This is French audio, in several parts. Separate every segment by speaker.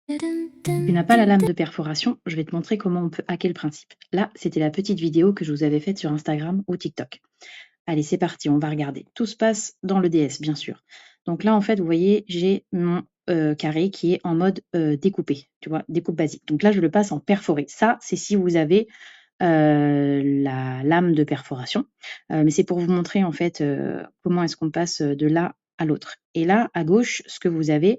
Speaker 1: Tu n'as pas la lame de perforation, je vais te montrer comment on peut hacker le principe. Là, c'était la petite vidéo que je vous avais faite sur Instagram ou TikTok. Allez, c'est parti, on va regarder. Tout se passe dans le DS, bien sûr. Donc là, en fait, vous voyez, j'ai mon carré qui est en mode découpé, tu vois, découpe basique. Donc là, je le passe en perforé. Ça, c'est si vous avez la lame de perforation. Mais c'est pour vous montrer, en fait, comment est-ce qu'on passe de l'un à l'autre. Et là, à gauche, ce que vous avez,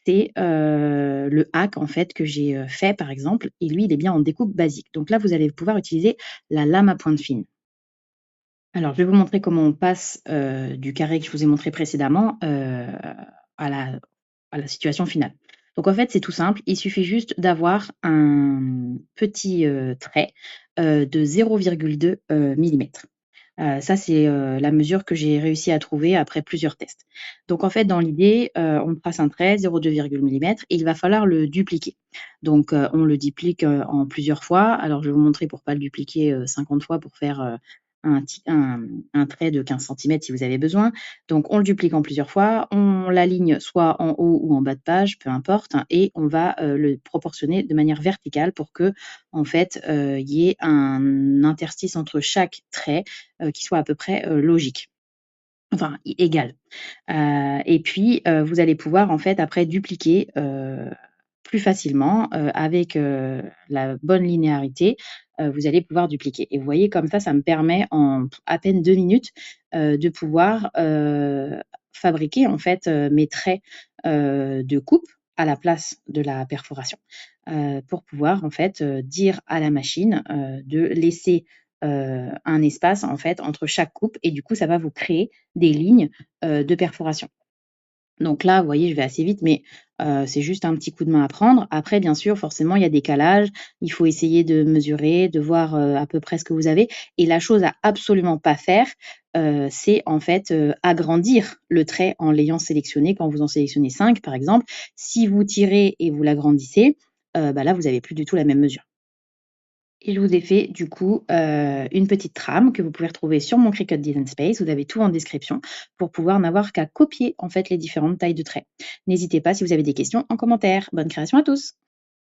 Speaker 1: c'est le hack, en fait, que j'ai fait, par exemple. Et lui, il est bien en découpe basique. Donc là, vous allez pouvoir utiliser la lame à pointe fine. Alors, je vais vous montrer comment on passe, du carré que je vous ai montré précédemment, à la à la situation finale. Donc en fait, c'est tout simple, il suffit juste d'avoir un petit, trait, de 0,2 millimètre. Ça, c'est, la mesure que j'ai réussi à trouver après plusieurs tests. Donc en fait, dans l'idée, on trace un trait, 0,2 millimètre et il va falloir le dupliquer. Donc on le duplique, en plusieurs fois. Alors je vais vous montrer pour pas le dupliquer, 50 fois pour faire, un trait de 15 centimètres si vous avez besoin. Donc on le duplique en plusieurs fois, on l'aligne soit en haut ou en bas de page, peu importe, hein, et on va, le proportionner de manière verticale pour que en fait, il y ait un interstice entre chaque trait, qui soit à peu près, logique, enfin égal. Et puis, vous allez pouvoir en fait après dupliquer, plus facilement, avec, la bonne linéarité, vous allez pouvoir dupliquer et vous voyez comme ça me permet en à peine 2 minutes, de pouvoir, fabriquer en fait, mes traits, de coupe à la place de la perforation, pour pouvoir en fait, dire à la machine, de laisser, un espace en fait entre chaque coupe et du coup ça va vous créer des lignes, de perforation. Donc là, vous voyez, je vais assez vite, mais c'est juste un petit coup de main à prendre. Après, bien sûr, forcément, il y a des calages. Il faut essayer de mesurer, de voir, à peu près ce que vous avez et la chose à absolument pas faire, c'est en fait, agrandir le trait en l'ayant sélectionné. Quand vous en sélectionnez 5, par exemple, si vous tirez et vous l'agrandissez, bah, là, vous avez plus du tout la même mesure. Et je vous ai fait du coup, une petite trame que vous pouvez retrouver sur mon Cricut Design Space. Vous avez tout en description pour pouvoir n'avoir qu'à copier en fait les différentes tailles de traits. N'hésitez pas si vous avez des questions en commentaire. Bonne création à tous!